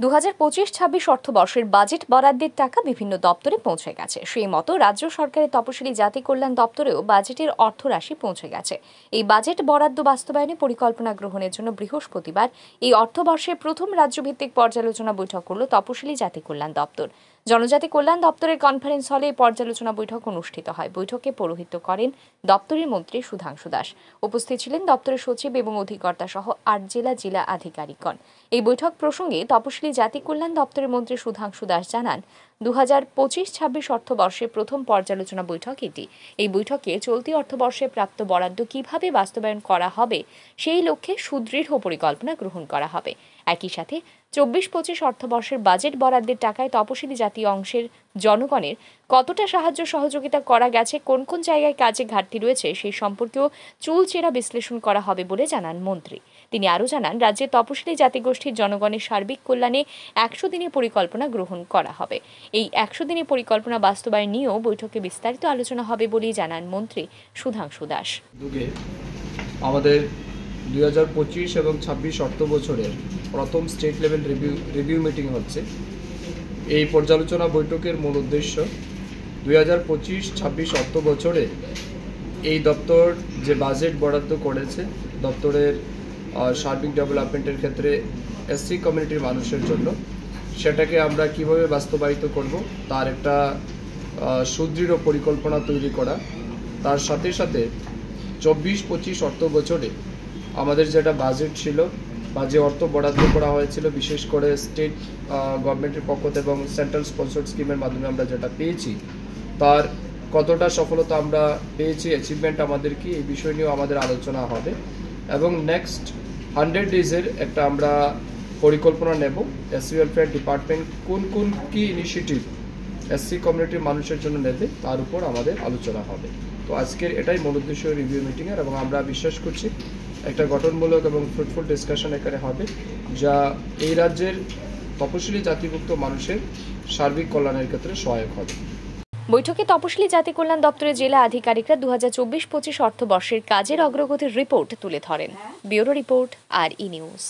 2025-26 অর্থবর্ষের budget বরাদ্দের টাকা বিভিন্ন দপ্তরে পৌঁছে গেছে। সেই মতো রাজ্য সরকারের তপশিলি জাতি কল্যাণ দপ্তরেও বাজেটের অর্থরাশি পৌঁছে গেছে। এই বাজেট বরাদ্দ বাস্তবায়নে পরিকল্পনা গ্রহণের জন্য বৃহস্পতিবার এই অর্থবর্ষের প্রথম রাজ্যভিত্তিক পর্যালোচনা বৈঠক করল তপশিলি জাতি কল্যাণ দপ্তর। জনজাতি কল্যাণ দপ্তরের কনফারেন্স হলে এই পর্যালোচনা বৈঠক অনুষ্ঠিত হয়। বৈঠকে পৌরোহিত্য করেন দপ্তরের মন্ত্রী সুধাংশু দাস। উপস্থিত ছিলেন দপ্তরের সচিব এবং অধিকর্তা সহ 8 জেলা আধিকারিকগণ। এই বৈঠক প্রসঙ্গে তপশিলি জাতি কল্যাণ দপ্তরের মন্ত্রী সুধাংশু দাস জানান, 2025-26 অর্থবর্ষের প্রথম পর্যালোচনা বৈঠক এটি। এই বৈঠকে চলতি অর্থবর্ষে প্রাপ্ত বরাদ্দ কিভাবে বাস্তবায়ন করা হবে সেই লক্ষ্যে সুদৃঢ় পরিকল্পনা গ্রহণ করা হবে। একই সাথে 24-25 অর্থবর্ষের বাজেট বরাদ্দের টাকায় তপশিলি জাতি অংশের জনগণের কতটা সাহায্য সহযোগিতা করা গেছে, কোন কোন জায়গায় কাজে ঘাটতি রয়েছে সেই সম্পর্কেও চুলচেরা বিশ্লেষণ করা হবে বলে জানান মন্ত্রী। তিনি আরও জানান, রাজ্যের তপশিলি জাতিগোষ্ঠীর জনগণের সার্বিক কল্যাণে 100 দিনের পরিকল্পনা গ্রহণ করা হবে। এই 100 দিনের পরিকল্পনা বাস্তবায়ন নিয়েও বৈঠকে বিস্তারিত আলোচনা হবে বলেই জানান মন্ত্রী সুধাংশু দাস। আমাদের 2025 এবং 26 অর্থ বছরের প্রথম স্টেট লেভেল রিভিউ মিটিং হচ্ছে। এই পর্যালোচনা বৈঠকের মূল উদ্দেশ্য 2025-26 অর্থ বছরে এই দপ্তর যে বাজেট বরাদ্দ করেছে দপ্তরের সার্বিক ডেভেলপমেন্টের ক্ষেত্রে এসসি কমিউনিটির মানুষের জন্য, সেটাকে আমরা কিভাবে বাস্তবায়িত করব তার একটা সুদৃঢ় পরিকল্পনা তৈরি করা। তার সাথে সাথে 24-25 অর্থ বছরে আমাদের যেটা বাজেট ছিল বা যে অর্থ বরাদ্দ করা হয়েছিল, বিশেষ করে স্টেট গভর্নমেন্টের পক্ষ থেকে এবং সেন্ট্রাল স্পন্সর্ড স্কিমের মাধ্যমে আমরা যেটা পেয়েছি, তার কতটা সফলতা আমরা পেয়েছি, অ্যাচিভমেন্ট আমাদের কি, এই বিষয় নিয়েও আমাদের আলোচনা হবে। এবং নেক্সট 100 ডেজের একটা আমরা পরিকল্পনা নেব। এসসি ওয়েলফেয়ার ডিপার্টমেন্ট কোন কি ইনিশিয়েটিভ এসসি কমিউনিটির মানুষের জন্য নেবে তার উপর আমাদের আলোচনা হবে। তো আজকের এটাই মূল উদ্দেশ্য রিভিউ মিটিংয়ের, এবং আমরা বিশ্বাস করছি একটা গঠনমূলক এবং ফ্রুটফুল ডিসকাশন এখানে হবে, যা এই রাজ্যের তপশিলি জাতিভুক্ত মানুষের সার্বিক কল্যাণের ক্ষেত্রে সহায়ক হবে। বৈঠকে তপশিলি জাতি কল্যাণ দপ্তরের জেলা আধিকারিকরা 2024-25 অর্থবর্ষের কাজের অগ্রগতির রিপোর্ট তুলে ধরেন। ব্যুরো রিপোর্ট, আর ই নিউজ।